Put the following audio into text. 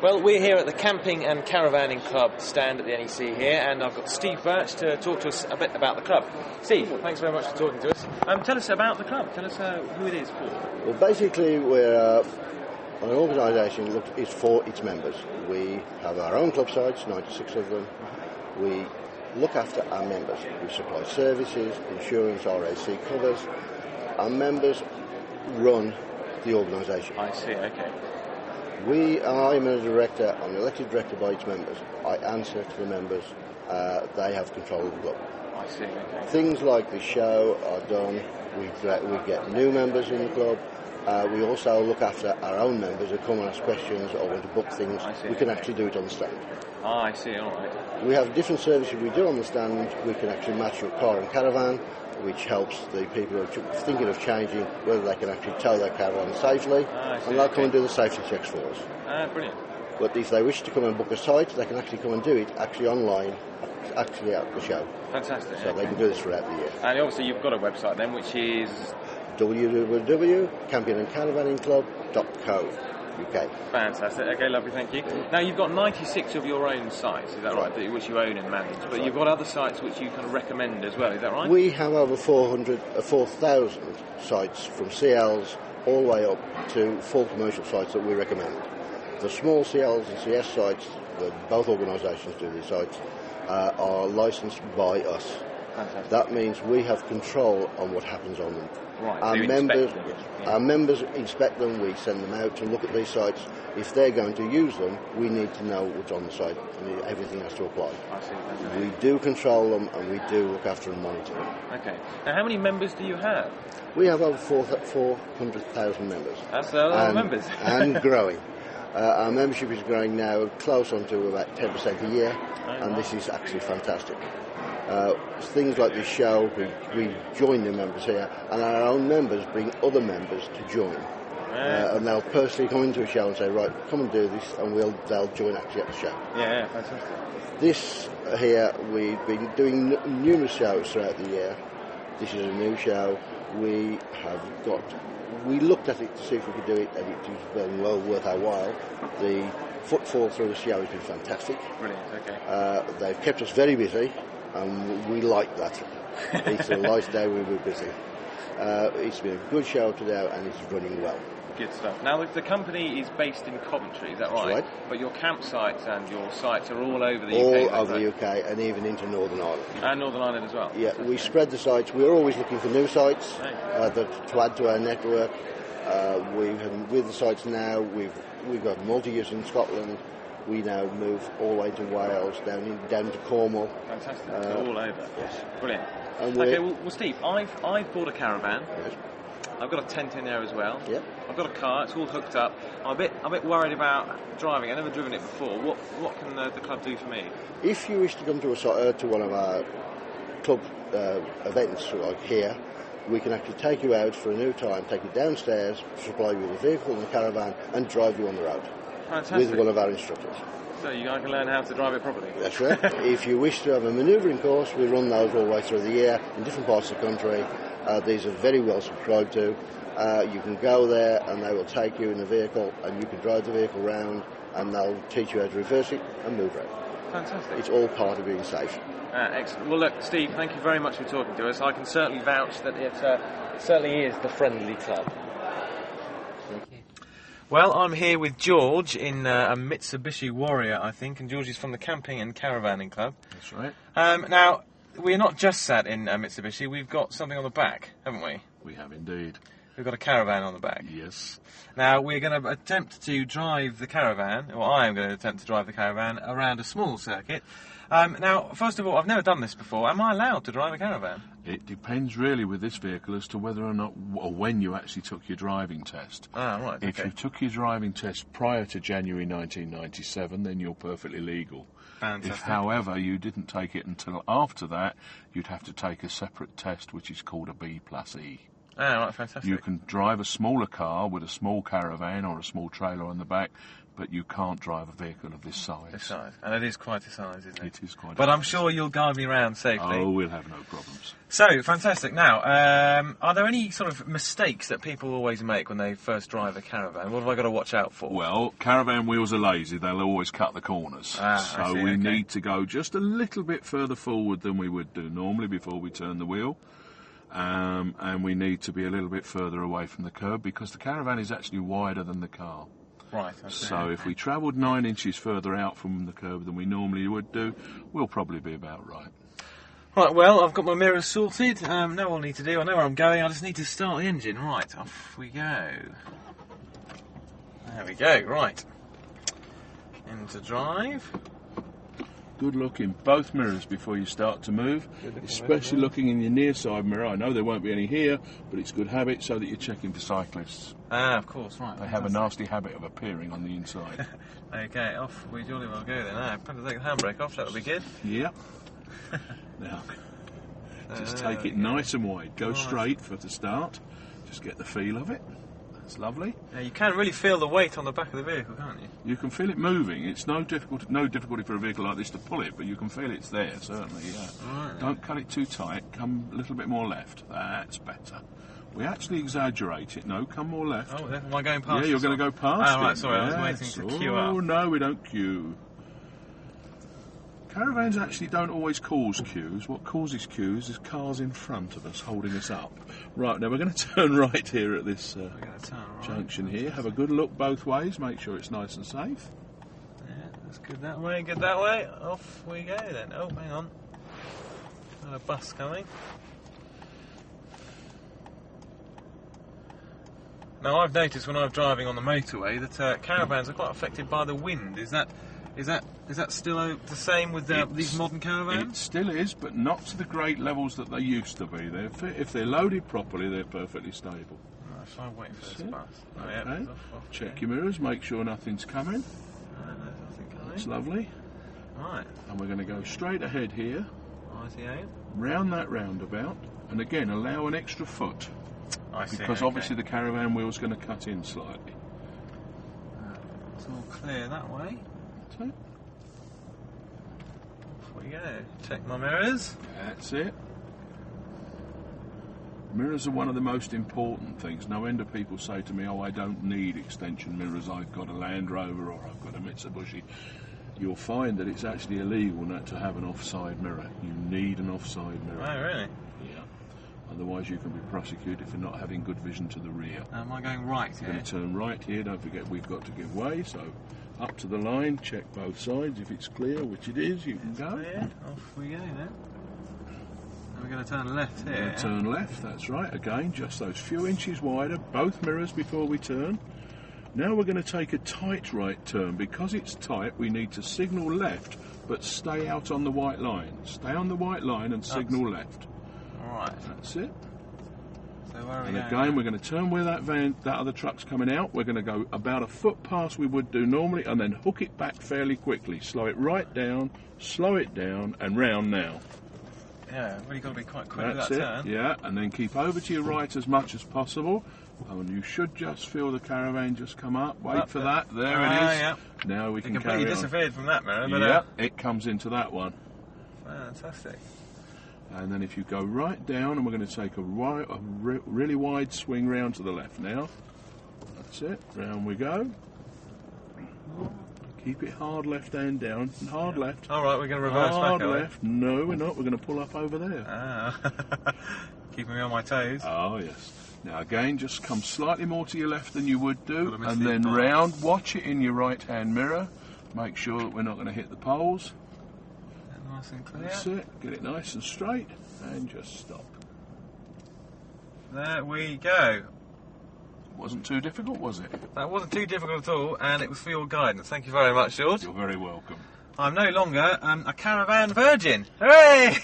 Well, we're here at the Camping and Caravanning Club stand at the NEC here, and I've got Steve Birch to talk to us a bit about the club. Steve, thanks very much for talking to us. Tell us about the club. Tell us who it is for. Well, basically, we're an organisation that is for its members. We have our own club sites, 96 of them. We look after our members. We supply services, insurance, RAC covers. Our members run the organisation. I see, okay. I'm a director, I'm an elected director by its members. I answer to the members. They have control of the club. I see, okay. Things like the show are done. We get new members in the club. We also look after our own members who come and ask questions or want to book things. We can actually do it on the stand. Ah, I see, all right. We have different services we do on the stand. We can actually match your car and caravan, which helps the people who are thinking of changing whether they can actually tow their caravan safely. And they'll come and do the safety checks for us. Brilliant. But if they wish to come and book a site, they can actually come and do it actually online, actually at the show. Fantastic. So they can do this throughout the year. And obviously you've got a website then, which is www.campionandcaravaningclub.co.uk. Fantastic. Okay, lovely, thank you. Now, you've got 96 of your own sites, is that right, which you own and manage, but you've got other sites which you can recommend as well, is that right? We have over 4,000 sites from CLs all the way up to full commercial sites that we recommend. The small CLs and CS sites, both organisations do these sites, are licensed by us. Fantastic. That means we have control on what happens on them. Right, our members inspect them, we send them out to look at these sites. If they're going to use them, we need to know what's on the site and everything has to apply. I see. We do control them and we do look after and monitor them. Okay. Now, how many members do you have? We have over 400,000 members. That's a lot of members. And growing. Our membership is growing now close on to about 10% a year, and this is actually fantastic. Things like this show, we join the members here, and our own members bring other members to join. And they'll personally come into a show and say, right, come and do this, and they'll join actually at the show. Yeah, fantastic. This here, we've been doing numerous shows throughout the year. This is a new show. We looked at it to see if we could do it, and it was well worth our while. The footfall through the show has been fantastic. Brilliant, okay. They've kept us very busy, and we like that. It's a nice day we were busy. It's been a good show today, and it's running well. Good stuff. Now, the company is based in Coventry, is that right? That's right. But your campsites and your sites are all over the UK? All over the UK, and even into Northern Ireland. And Northern Ireland as well? Yeah, we spread the sites. We're always looking for new sites to add to our network. With the sites now, we've got multi-use in Scotland. We now move all the way to Wales, down to Cornwall. Fantastic. All over. Yes. Brilliant. Okay, well, Steve, I've bought a caravan. Yes. I've got a tent in there as well. Yep. I've got a car. It's all hooked up. I'm a bit worried about driving. I've never driven it before. What can the club do for me? If you wish to come to one of our club events like here, we can actually take you out for a new time, take you downstairs, supply you with a vehicle and a caravan, and drive you on the road. Fantastic. With one of our instructors. So I can learn how to drive it properly. That's right. If you wish to have a manoeuvring course, we run those all the way through the year in different parts of the country. These are very well subscribed to. You can go there and they will take you in a vehicle and you can drive the vehicle round and they'll teach you how to reverse it and move around. Fantastic. It's all part of being safe. Excellent. Well, look, Steve, thank you very much for talking to us. I can certainly vouch that it certainly is the friendly club. Thank you. Well, I'm here with George in a Mitsubishi Warrior, I think, and George is from the Camping and Caravanning Club. That's right. Now, we're not just sat in Mitsubishi, we've got something on the back, haven't we? We have indeed. We've got a caravan on the back. Yes. Now, we're going to attempt to drive the caravan, or I am going to attempt to drive the caravan around a small circuit. Now, first of all, I've never done this before. Am I allowed to drive a caravan? It depends really with this vehicle as to whether or not, or when you actually took your driving test. Ah, right, okay. If you took your driving test prior to January 1997, then you're perfectly legal. Fantastic. If, however, you didn't take it until after that, you'd have to take a separate test, which is called a B+E. Ah, right, fantastic. You can drive a smaller car with a small caravan or a small trailer on the back, but you can't drive a vehicle of this size. This size. And it is quite a size, isn't it? It is quite But a I'm size. sure you'll guide me around safely. Oh, we'll have no problems. So, fantastic. Now, are there any sort of mistakes that people always make when they first drive a caravan? What have I got to watch out for? Well, caravan wheels are lazy. They'll always cut the corners. I So see, we okay. need to go just a little bit further forward than we would do normally before we turn the wheel. And we need to be a little bit further away from the curb because the caravan is actually wider than the car. Right, I see. So if we travelled 9 inches further out from the curb than we normally would do, we'll probably be about right. Right, well, I've got my mirrors sorted. Know what I need to do. I know where I'm going. I just need to start the engine. Right, off we go. There we go. Right. Into drive. Good look in both mirrors before you start to move, especially looking in your near side mirror. I know there won't be any here, but it's good habit so that you're checking for cyclists. Ah, of course, right. They have a nasty habit of appearing on the inside. Okay, off we jolly well go then. Now, better take the handbrake off, that would be good. Yeah. Now, just take it nice and wide. Go straight for the start. Just get the feel of it. That's lovely. Yeah, you can really feel the weight on the back of the vehicle, can't you? You can feel it moving. It's no difficulty for a vehicle like this to pull it, but you can feel it's there, certainly, yeah. Right. Don't cut it too tight. Come a little bit more left. That's better. We actually exaggerate it. No, come more left. Oh, am I going past? Yeah, you're going to go past Oh, right, it. sorry, I was Yes. waiting to queue up. Oh, no, we don't queue. Caravans actually don't always cause queues. What causes queues is cars in front of us holding us up. Right, now we're going to turn right here at this We're going to turn right. junction here. Have a good look both ways. Make sure it's nice and safe. Yeah, that's good that way, good that way. Off we go then. Oh, hang on. Got a bus coming. Now, I've noticed when I'm driving on the motorway that caravans are quite affected by the wind. Is that still the same with these modern It caravans? still is, but not to the great levels that they used to be. If they're loaded properly, they're perfectly stable. Right, so I'll wait for this That's it. bus. Oh, yeah, Okay. it's off Check here. your mirrors, make sure nothing's coming. Right, there's nothing coming. That's lovely. Right, And we're going to go straight ahead here, ITA. round that roundabout, and again allow an extra foot, I see. because okay. obviously the caravan wheel's going to cut in slightly. It's all clear that way. That's it. Off we go. Check my mirrors. That's it. Mirrors are one of the most important things. No end of people say to me, oh, I don't need extension mirrors, I've got a Land Rover or I've got a Mitsubishi. You'll find that it's actually illegal not to have an offside mirror. You need an offside mirror. Oh, really? Yeah. Otherwise you can be prosecuted for not having good vision to the rear. Am I going right We're here? going to turn right here, don't forget we've got to give way, so up to the line, check both sides. If it's clear, which it is, you can go. Clear. Off we go then. And we're going to turn left We're here. going to turn left, that's right. Again, just those few inches wider, both mirrors before we turn. Now we're going to take a tight right turn. Because it's tight, we need to signal left, but stay out on the white line. Stay on the white line and signal left. Alright. That's it. So where are we And going? again, we're going to turn where that other truck's coming out. We're going to go about a foot past we would do normally, and then hook it back fairly quickly. Slow it right down, slow it down, and round now. Yeah, really got to be quite quick That's with it. that turn. Yeah, and then keep over to your right as much as possible. And you should just feel the caravan just come up. Wait Up for there. that. There it is. Yeah. Now we It can completely carry on. disappeared from that mirror, but Yeah, it comes into that one. fantastic. And then if you go right down, and we're going to take a really wide swing round to the left now. That's it. Round we go. Keep it hard left hand down. Hard left. Alright, we're going to reverse Hard back, are we? left. No, we're not. We're going to pull up over there. Ah. Keeping me on my toes. Oh, yes. Now, again, just come slightly more to your left than you would do, Got to miss and these then bars. round. Watch it in your right-hand mirror. Make sure that we're not going to hit the poles. Nice and clear. That's it. Get it nice and straight, and just stop. There we go. Wasn't too difficult, was it? That wasn't too difficult at all, and it was for your guidance. Thank you very much, George. You're very welcome. I'm no longer a caravan virgin. Hooray!